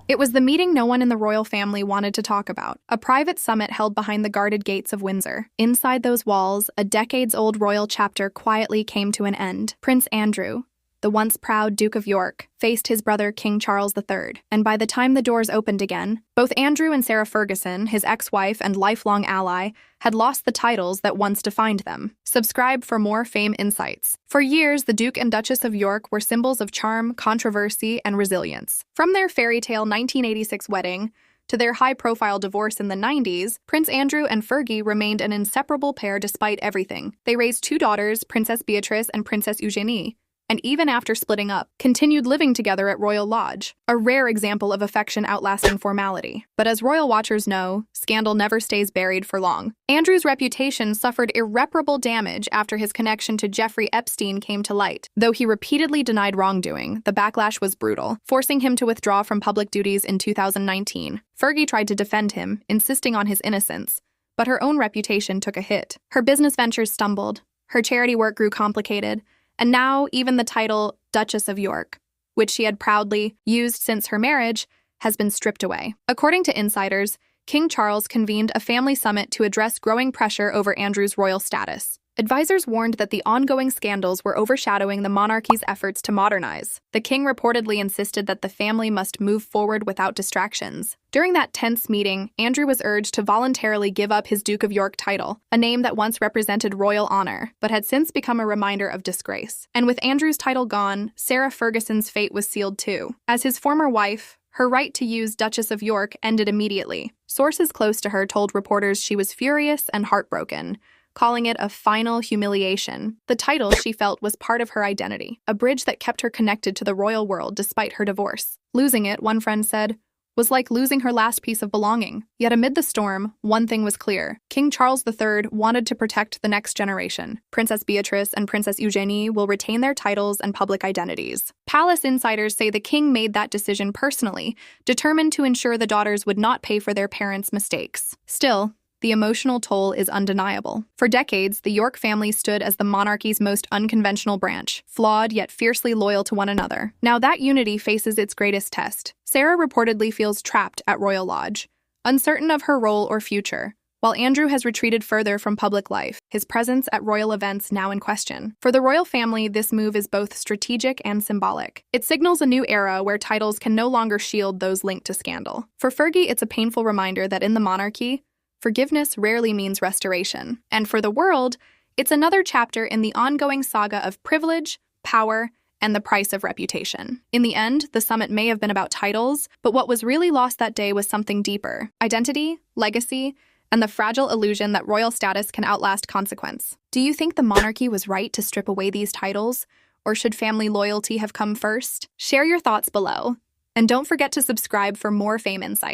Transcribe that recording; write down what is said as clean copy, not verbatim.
It was the meeting no one in the royal family wanted to talk about, a private summit held behind the guarded gates of Windsor. Inside those walls, a decades-old royal chapter quietly came to an end. Prince Andrew, the once proud Duke of York, faced his brother King Charles III, and by the time the doors opened again, both Andrew and Sarah Ferguson, his ex-wife and lifelong ally, had lost the titles that once defined them. Subscribe for more fame insights. For years, the Duke and Duchess of York were symbols of charm, controversy, and resilience. From their fairy tale 1986 wedding to their high-profile divorce in the 90s, Prince Andrew and Fergie remained an inseparable pair despite everything. They raised two daughters, Princess Beatrice and Princess Eugenie, and even after splitting up, continued living together at Royal Lodge, a rare example of affection outlasting formality. But as royal watchers know, scandal never stays buried for long. Andrew's reputation suffered irreparable damage after his connection to Jeffrey Epstein came to light. Though he repeatedly denied wrongdoing, the backlash was brutal, forcing him to withdraw from public duties in 2019. Fergie tried to defend him, insisting on his innocence, but her own reputation took a hit. Her business ventures stumbled, her charity work grew complicated, and now even the title Duchess of York, which she had proudly used since her marriage, has been stripped away. According to insiders, King Charles convened a family summit to address growing pressure over Andrew's royal status. Advisors warned that the ongoing scandals were overshadowing the monarchy's efforts to modernize. The king reportedly insisted that the family must move forward without distractions. During that tense meeting, Andrew was urged to voluntarily give up his Duke of York title, a name that once represented royal honor, but had since become a reminder of disgrace. And with Andrew's title gone, Sarah Ferguson's fate was sealed too. As his former wife, her right to use Duchess of York ended immediately. Sources close to her told reporters she was furious and heartbroken, calling it a final humiliation. The title, she felt, was part of her identity, a bridge that kept her connected to the royal world despite her divorce. Losing it, one friend said, was like losing her last piece of belonging. Yet amid the storm, one thing was clear. King Charles III wanted to protect the next generation. Princess Beatrice and Princess Eugenie will retain their titles and public identities. Palace insiders say the king made that decision personally, determined to ensure the daughters would not pay for their parents' mistakes. Still, the emotional toll is undeniable. For decades, the York family stood as the monarchy's most unconventional branch, flawed yet fiercely loyal to one another. Now that unity faces its greatest test. Sarah reportedly feels trapped at Royal Lodge, uncertain of her role or future, while Andrew has retreated further from public life, his presence at royal events now in question. For the royal family, this move is both strategic and symbolic. It signals a new era where titles can no longer shield those linked to scandal. For Fergie, it's a painful reminder that in the monarchy, forgiveness rarely means restoration. And for the world, it's another chapter in the ongoing saga of privilege, power, and the price of reputation. In the end, the summit may have been about titles, but what was really lost that day was something deeper: identity, legacy, and the fragile illusion that royal status can outlast consequence. Do you think the monarchy was right to strip away these titles, or should family loyalty have come first? Share your thoughts below, and don't forget to subscribe for more fame insights.